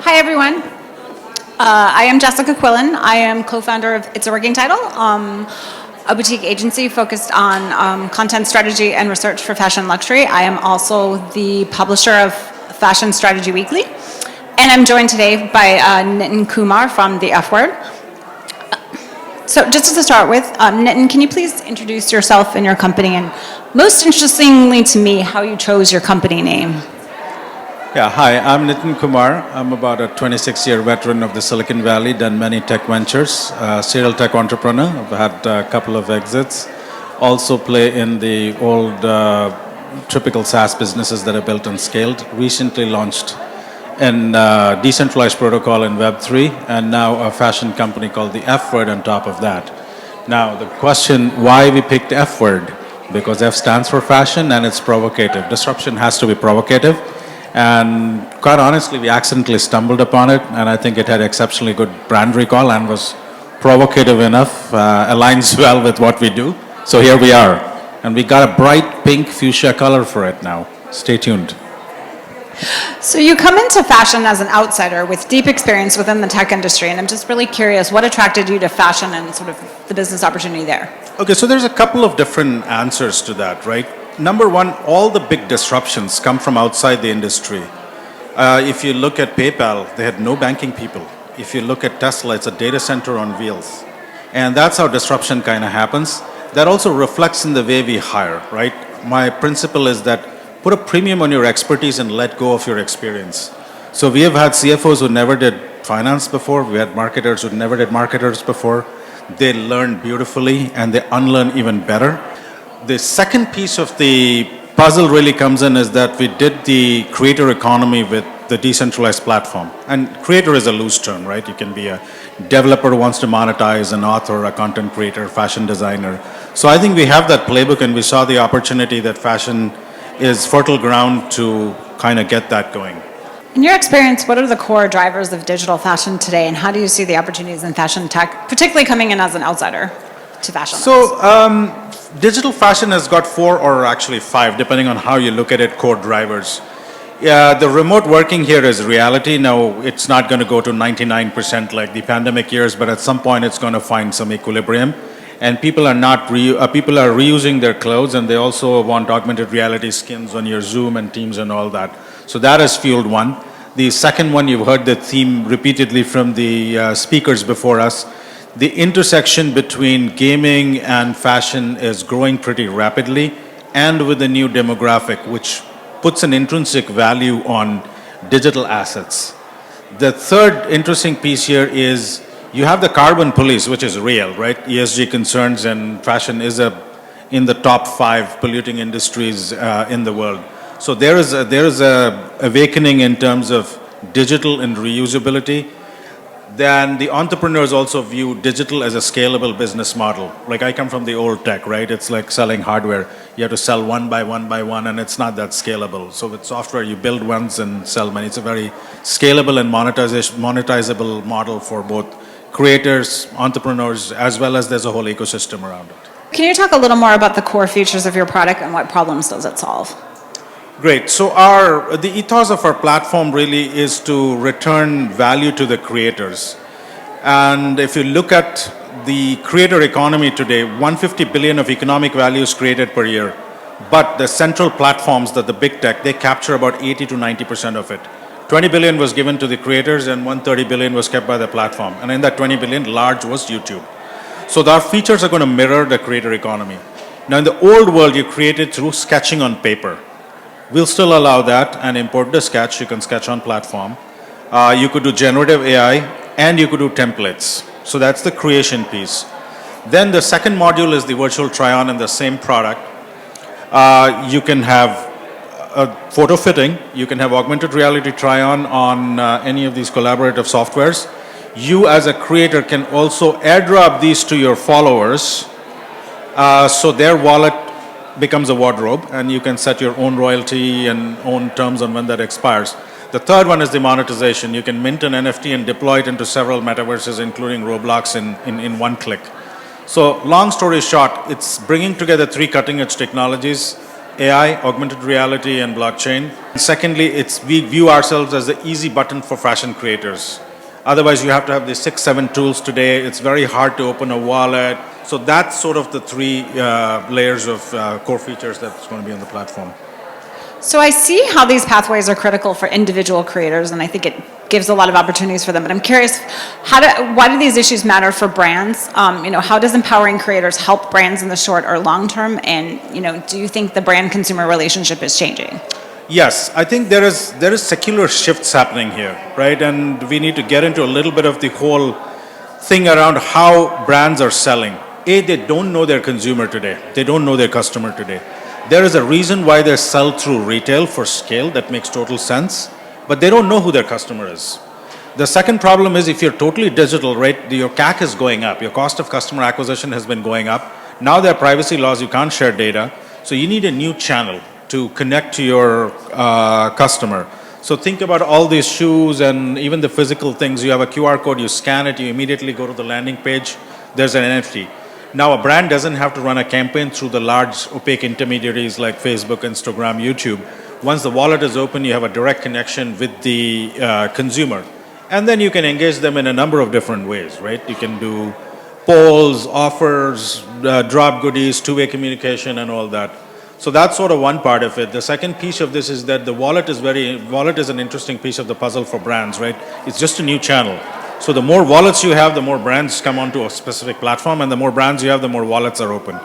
Hi, everyone. I am Jessica Quillin. I am co-founder of It's a Working Title, a boutique agency focused on content strategy and research for fashion luxury. I am also the publisher of Fashion Strategy Weekly. And I'm joined today by Nitin Kumar from The F Word. So just to start with, Nitin, can you please introduce yourself and your company, and most interestingly to me, how you chose your company name? Yeah, hi, I'm Nitin Kumar. I'm about a 26-year veteran of the Silicon Valley, done many tech ventures, serial tech entrepreneur. I've had a couple of exits. Also play in the old typical SaaS businesses that are built and scaled. Recently launched in decentralized protocol in Web3, and now a fashion company called the F Word on top of that. Now, the question, why we picked F Word? Because F stands for fashion and it's provocative. Disruption has to be provocative. And quite honestly, we accidentally stumbled upon it, and I think it had exceptionally good brand recall and was provocative enough, aligns well with what we do. So here we are. And we got a bright pink fuchsia color for it now. Stay tuned. So you come into fashion as an outsider with deep experience within the tech industry, and I'm just really curious, what attracted you to fashion and sort of the business opportunity there? Okay, so there's a couple of different answers to that, right? Number one, all the big disruptions come from outside the industry. If you look at PayPal, they had no banking people. If you look at Tesla, it's a data center on wheels. And that's how disruption kind of happens. That also reflects in the way we hire, right? My principle is that put a premium on your expertise and let go of your experience. So we have had CFOs who never did finance before. We had marketers who never did marketers before. They learn beautifully and they unlearn even better. The second piece of the puzzle really comes in is that we did the creator economy with the decentralized platform. And creator is a loose term, right? You can be a developer who wants to monetize, an author, a content creator, fashion designer. So I think we have that playbook, and we saw the opportunity that fashion is fertile ground to kind of get that going. In your experience, what are the core drivers of digital fashion today, and how do you see the opportunities in fashion tech, particularly coming in as an outsider to fashion? So digital fashion has got 4 or actually 5, depending on how you look at it, core drivers. Yeah, the remote working here is reality. Now, it's not going to go to 99% like the pandemic years, but at some point it's going to find some equilibrium. And people are people are reusing their clothes, and they also want augmented reality skins on your Zoom and Teams and all that. So that has fueled one. The second one, you've heard the theme repeatedly from the speakers before us. The intersection between gaming and fashion is growing pretty rapidly, and with the new demographic, which puts an intrinsic value on digital assets. The third interesting piece here is you have the carbon police, which is real, right? ESG concerns, and fashion is in the top 5 polluting industries in the world. So there is a awakening in terms of digital and reusability. Then the entrepreneurs also view digital as a scalable business model. Like, I come from the old tech, right? It's like selling hardware. You have to sell one by one, and it's not that scalable. So with software, you build once and sell many. It's a very scalable and monetizable model for both creators, entrepreneurs, as well as there's a whole ecosystem around it. Can you talk a little more about the core features of your product and what problems does it solve? Great. So the ethos of our platform really is to return value to the creators. And if you look at the creator economy today, 150 billion of economic value is created per year. But the central platforms, that the big tech, they capture about 80 to 90% of it. 20 billion was given to the creators, and 130 billion was kept by the platform. And in that 20 billion, large was YouTube. So our features are going to mirror the creator economy. Now, in the old world, you created through sketching on paper. We'll still allow that and import the sketch. You can sketch on platform. You could do generative AI, and you could do templates. So that's the creation piece. Then the second module is the virtual try-on in the same product. You can have a photo fitting. You can have augmented reality try-on on any of these collaborative softwares. You as a creator can also airdrop these to your followers, so their wallet becomes a wardrobe, and you can set your own royalty and own terms on when that expires. The third one is the monetization. You can mint an NFT and deploy it into several metaverses, including Roblox, in one click. So long story short, it's bringing together 3 cutting-edge technologies AI, augmented reality, and blockchain. Secondly, we view ourselves as the easy button for fashion creators. Otherwise, you have to have the 6, 7 tools today. It's very hard to open a wallet. So that's sort of the three layers of core features that's going to be on the platform. So I see how these pathways are critical for individual creators, and I think it gives a lot of opportunities for them. But I'm curious, why do these issues matter for brands? How does empowering creators help brands in the short or long term? And do you think the brand-consumer relationship is changing? Yes, I think there is secular shifts happening here, right? And we need to get into a little bit of the whole thing around how brands are selling. They don't know their consumer today. They don't know their customer today. There is a reason why they sell through retail for scale. That makes total sense. But they don't know who their customer is. The second problem is if you're totally digital, right, your CAC is going up. Your cost of customer acquisition has been going up. Now there are privacy laws. You can't share data. So you need a new channel to connect to your customer. So think about all these shoes and even the physical things. You have a QR code, you scan it, you immediately go to the landing page. There's an NFT. Now, a brand doesn't have to run a campaign through the large opaque intermediaries like Facebook, Instagram, YouTube. Once the wallet is open, you have a direct connection with the consumer. And then you can engage them in a number of different ways, right? You can do polls, offers, drop goodies, two-way communication, and all that. So that's sort of one part of it. The second piece of this is that the wallet is an interesting piece of the puzzle for brands, right? It's just a new channel. So the more wallets you have, the more brands come onto a specific platform, and the more brands you have, the more wallets are open.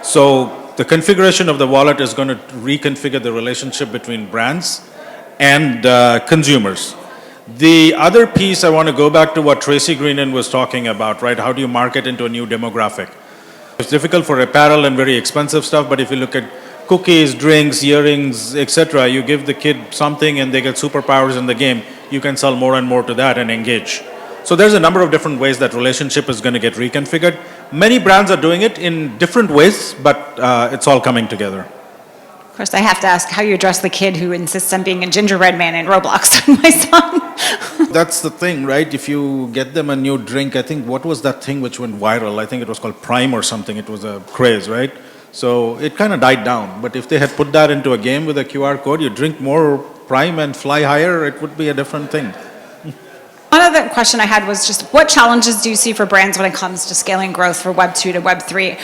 So the configuration of the wallet is going to reconfigure the relationship between brands and consumers. The other piece, I want to go back to what Tracy Greenan was talking about, right? How do you market into a new demographic? It's difficult for apparel and very expensive stuff, but if you look at cookies, drinks, earrings, etc., you give the kid something and they get superpowers in the game, you can sell more and more to that and engage. So there's a number of different ways that relationship is going to get reconfigured. Many brands are doing it in different ways, but it's all coming together. Of course, I have to ask how you address the kid who insists on being a gingerbread man in Roblox with my son. That's the thing, right? If you get them a new drink, I think, what was that thing which went viral? I think it was called Prime or something. It was a craze, right? So it kind of died down. But if they had put that into a game with a QR code, you drink more Prime and fly higher, it would be a different thing. One other question I had was just what challenges do you see for brands when it comes to scaling growth for Web 2 to Web 3?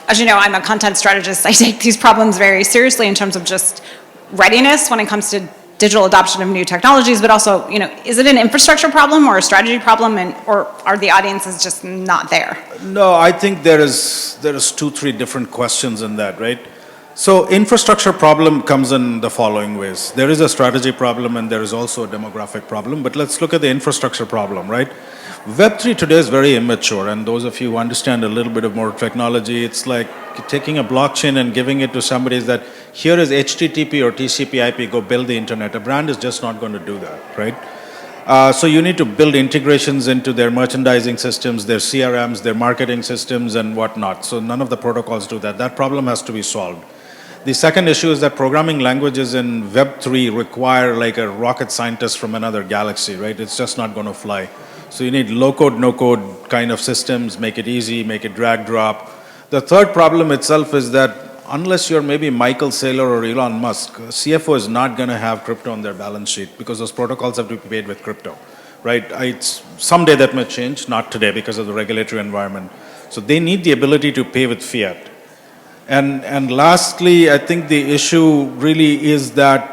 As you know, I'm a content strategist. I take these problems very seriously in terms of just readiness when it comes to digital adoption of new technologies, but also, is it an infrastructure problem or a strategy problem, or are the audiences just not there? No, I think there is 2-3 different questions in that, right? So infrastructure problem comes in the following ways. There is a strategy problem and there is also a demographic problem, but let's look at the infrastructure problem, right? Web3 today is very immature, and those of you who understand a little bit of more technology, it's like taking a blockchain and giving it to somebody that here is HTTP or TCP IP, go build the internet. A brand is just not going to do that, right? So you need to build integrations into their merchandising systems, their CRMs, their marketing systems, and whatnot. So none of the protocols do that. That problem has to be solved. The second issue is that programming languages in Web3 require like a rocket scientist from another galaxy, right? It's just not going to fly. So you need low-code, no-code kind of systems, make it easy, make it drag-drop. The third problem itself is that unless you're maybe Michael Saylor or Elon Musk, CFO is not going to have crypto on their balance sheet because those protocols have to be paid with crypto, right? Someday that may change, not today because of the regulatory environment. So they need the ability to pay with fiat. And lastly, I think the issue really is that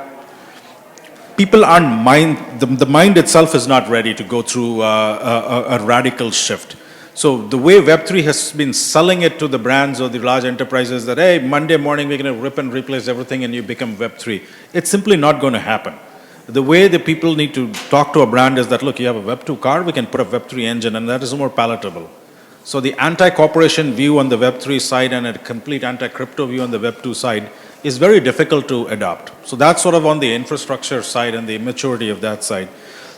people aren't the mind itself is not ready to go through a radical shift. So the way Web3 has been selling it to the brands or the large enterprises that, hey, Monday morning we're going to rip and replace everything and you become Web3. It's simply not going to happen. The way the people need to talk to a brand is that, look, you have a Web2 car, we can put a Web3 engine, and that is more palatable. So the anti-corporation view on the Web3 side and a complete anti-crypto view on the Web2 side is very difficult to adopt. So that's sort of on the infrastructure side and the immaturity of that side.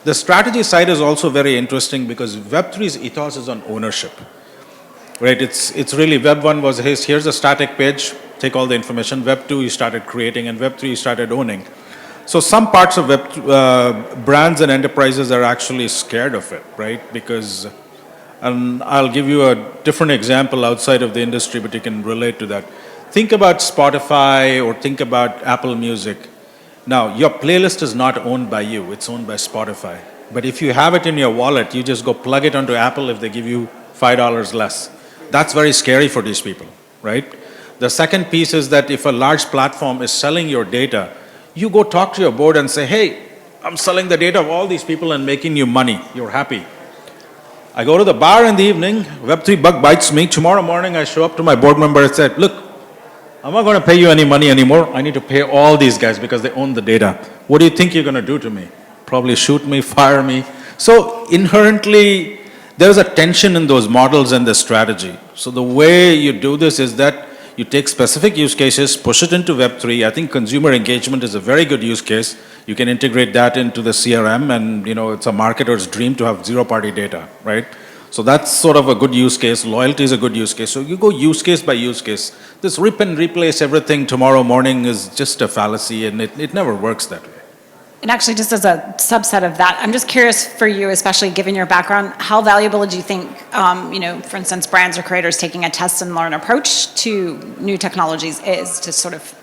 The strategy side is also very interesting because Web3's ethos is on ownership, right? It's really Web1 was, hey, here's a static page, take all the information. Web2 you started creating, and Web3 you started owning. So some parts of brands and enterprises are actually scared of it, right? Because, and I'll give you a different example outside of the industry, but you can relate to that. think about Spotify or think about Apple Music. Now, your playlist is not owned by you, it's owned by Spotify. But if you have it in your wallet, you just go plug it onto Apple if they give you $5 less. That's very scary for these people, right? The second piece is that if a large platform is selling your data, you go talk to your board and say, hey, I'm selling the data of all these people and making you money. You're happy. I go to the bar in the evening, Web3 bug bites me. Tomorrow morning, I show up to my board member and said, look, I'm not going to pay you any money anymore. I need to pay all these guys because they own the data. What do you think you're going to do to me? Probably shoot me, fire me. So inherently, there's a tension in those models and the strategy. So the way you do this is that you take specific use cases, push it into Web3. I think consumer engagement is a very good use case. You can integrate that into the CRM, and it's a marketer's dream to have zero-party data, right? So that's sort of a good use case. Loyalty is a good use case. So you go use case by use case. This rip and replace everything tomorrow morning is just a fallacy, and it never works that way. And actually, just as a subset of that, I'm just curious for you, especially given your background, how valuable do you think, for instance, brands or creators taking a test and learn approach to new technologies is to sort of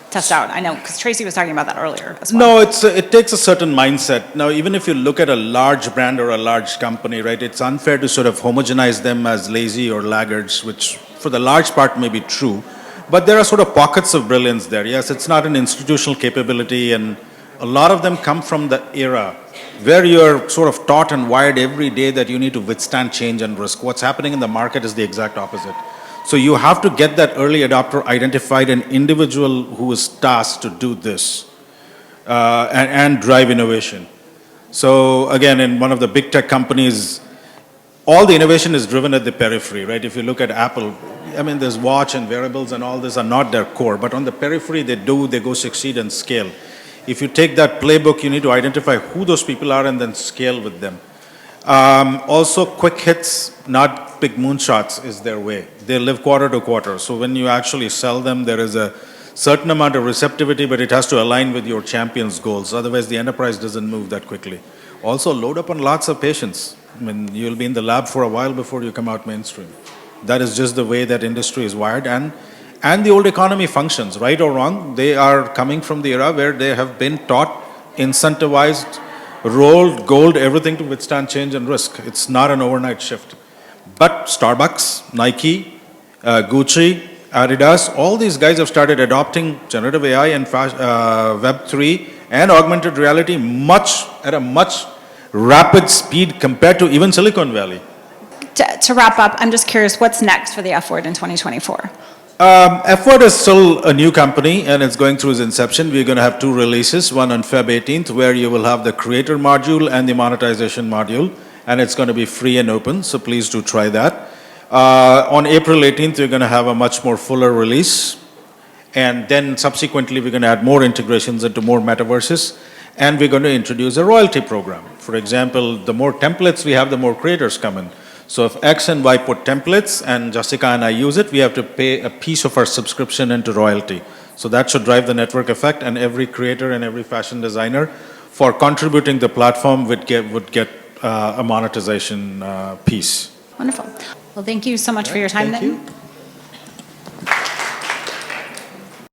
test out? I know, because Tracy was talking about that earlier as well. No, it takes a certain mindset. Now, even if you look at a large brand or a large company, right, it's unfair to sort of homogenize them as lazy or laggards, which for the large part may be true. But there are sort of pockets of brilliance there. Yes, it's not an institutional capability, and a lot of them come from the era where you're sort of taught and wired every day that you need to withstand change and risk. What's happening in the market is the exact opposite. So you have to get that early adopter identified, an individual who is tasked to do this and drive innovation. So again, in one of the big tech companies, all the innovation is driven at the periphery, right? If you look at Apple, I mean, there's watch and wearables and all this are not their core, but on the periphery they go succeed and scale. If you take that playbook, you need to identify who those people are and then scale with them. Also, quick hits, not big moonshots, is their way. They live quarter to quarter. So when you actually sell them, there is a certain amount of receptivity, but it has to align with your champion's goals. Otherwise, the enterprise doesn't move that quickly. Also, load up on lots of patience. I mean, you'll be in the lab for a while before you come out mainstream. That is just the way that industry is wired. And the old economy functions, right or wrong. They are coming from the era where they have been taught, incentivized, rolled, gold, everything to withstand change and risk. It's not an overnight shift. But Starbucks, Nike, Gucci, Adidas, all these guys have started adopting generative AI and Web3 and augmented reality at a much rapid speed compared to even Silicon Valley. To wrap up, I'm just curious, what's next for the F Word in 2024? F-Word is still a new company and it's going through its inception. We're going to have two releases, one on Feb 18th where you will have the creator module and the monetization module, and it's going to be free and open, so please do try that. On April 18th, we're going to have a much more fuller release, and then subsequently we're going to add more integrations into more metaverses, and we're going to introduce a royalty program. For example, the more templates we have, the more creators come in. So if X and Y put templates and Jessica and I use it, we have to pay a piece of our subscription into royalty. So that should drive the network effect, and every creator and every fashion designer for contributing the platform would get a monetization piece. Wonderful. Well, thank you so much for your time, Thank Nitin. you.